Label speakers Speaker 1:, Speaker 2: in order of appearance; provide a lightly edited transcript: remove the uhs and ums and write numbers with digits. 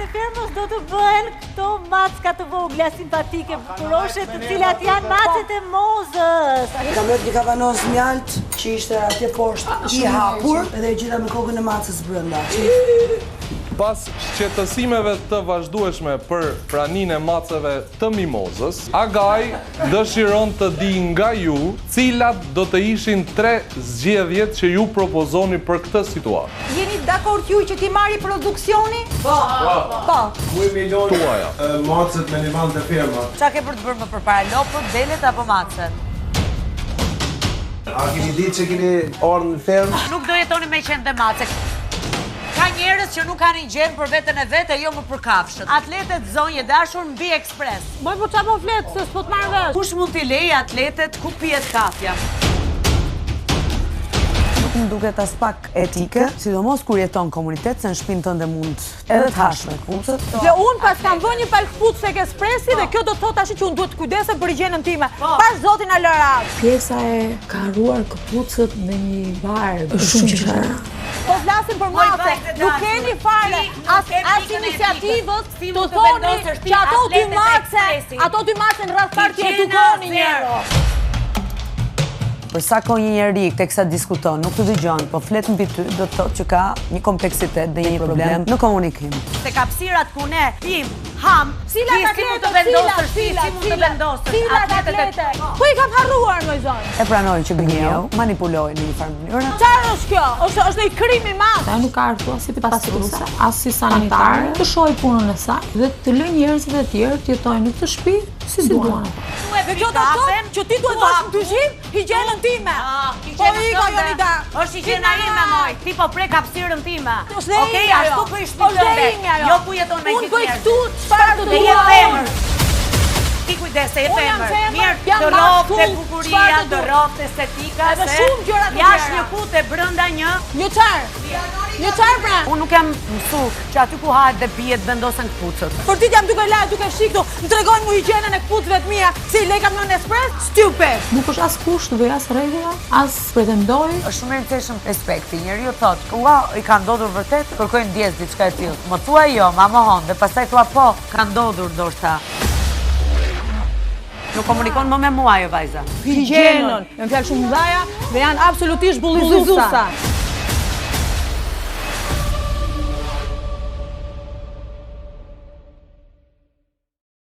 Speaker 1: e fermës do të bëhen këto macka të vogla simpatike, bukuroshe, të cilat janë macet e mozës.
Speaker 2: Kam lëtë një kavanos mjalt që ishte atje poshtë i hapur edhe e gjitha me kokën e macës brenda.
Speaker 3: Pas shqetësimeve të vazhdueshme për praninë e maceve të mimozës, Agaj dëshiron të di nga ju cilat do të ishin 3 zgjedhjet që ju propozoni për këtë situatë.
Speaker 4: Jeni dakord ju që ti marri produksioni?
Speaker 5: Po.
Speaker 6: Mu milion
Speaker 3: Tuaja.
Speaker 6: macet me animal të firma.
Speaker 5: Qa ke për të bërë më përpara, lopët, delet apo macet?
Speaker 6: A keni ditë që keni orë në fermë?
Speaker 5: Nuk do jetoni me qenë dhe macet. Ka njerëz që nuk kanë një gjenë për vetën e vete, jo më për kafshët. Atletet zonjë dashur mbi ekspres.
Speaker 1: Moj, po qa po fletë, se s'po të marrë vesh.
Speaker 5: Kush mund t'i lejë atletet ku pijet kafja?
Speaker 2: Nuk më duket as pak etike, sidomos kur jeton komunitet, se në shtëpinë tënde mund edhe të hash me kpucët.
Speaker 4: Dhe unë pas kam vënë një palë kpucë tek Espressi dhe kjo do të thotë tash që unë duhet të kujdesem për higjienën time. Pas zotin Alorat.
Speaker 7: Pjesa e karuar këpucët me një varë është shumë qeshara.
Speaker 4: Po flasim për mace, nuk keni fare as iniciativës të thoni që ato dy mace në rreth parti edukoni njero.
Speaker 2: Për sa kohë një njeri teksa diskuton, nuk të dëgjon, po flet mbi ty, do të thotë që ka një kompleksitet dhe një problem në komunikim.
Speaker 5: Se kapsirat ku ne pim, ham, si mund të vendosër, si mund të vendosër.
Speaker 4: Atletet. Po i kam harruar, më zonë.
Speaker 2: E pranojnë që gënjeu, manipulojnë në një farë mënyrë.
Speaker 4: Çfarë është kjo? Është një krim i madh.
Speaker 7: Ajo nuk ka ardhur as si pastruese, as si sanitare, të shohë punën e saj dhe të lë njerëzit e tjerë të jetojnë në këtë shtëpi si duan.
Speaker 4: Dhe kjo do të thotë që ti duhet të hash dyshim higjienën time. Po i ka Jonida.
Speaker 5: Është higjiena ime, moj. Ti po pre kapsirën time.
Speaker 4: Okej,
Speaker 5: ashtu po i shpitën. Jo ku jeton me gjithë njerëz.
Speaker 4: Unë bëj këtu çfarë të
Speaker 5: Dhe je femër. Ti kujdes se je femër. Mirë, të rrobat e bukuria, të rrobat estetika, se jashtë një kute brenda një.
Speaker 4: Një çfarë pra?
Speaker 5: Unë nuk jam mësu që aty ku hahet dhe pijet vendosen këpucët.
Speaker 4: Për ditë jam duke lajë, duke shiktu, më tregojnë mu higjienën e këpucëve të mia, si le kam në Nespresso, stupid.
Speaker 7: Nuk është as kusht dhe as rregulla, as pretendoj.
Speaker 5: Është shumë i rëndësishëm respekti. Njeriu thotë, "Ua, i ka ndodhur vërtet?" Kërkojnë ndjes diçka e tillë. Më thuaj jo, ma mohon dhe pastaj thua po, ka ndodhur ndoshta. Nuk komunikon më me mua ajo vajza.
Speaker 4: Higjienën, janë fjalë shumë mëdha dhe janë absolutisht bullizuesa.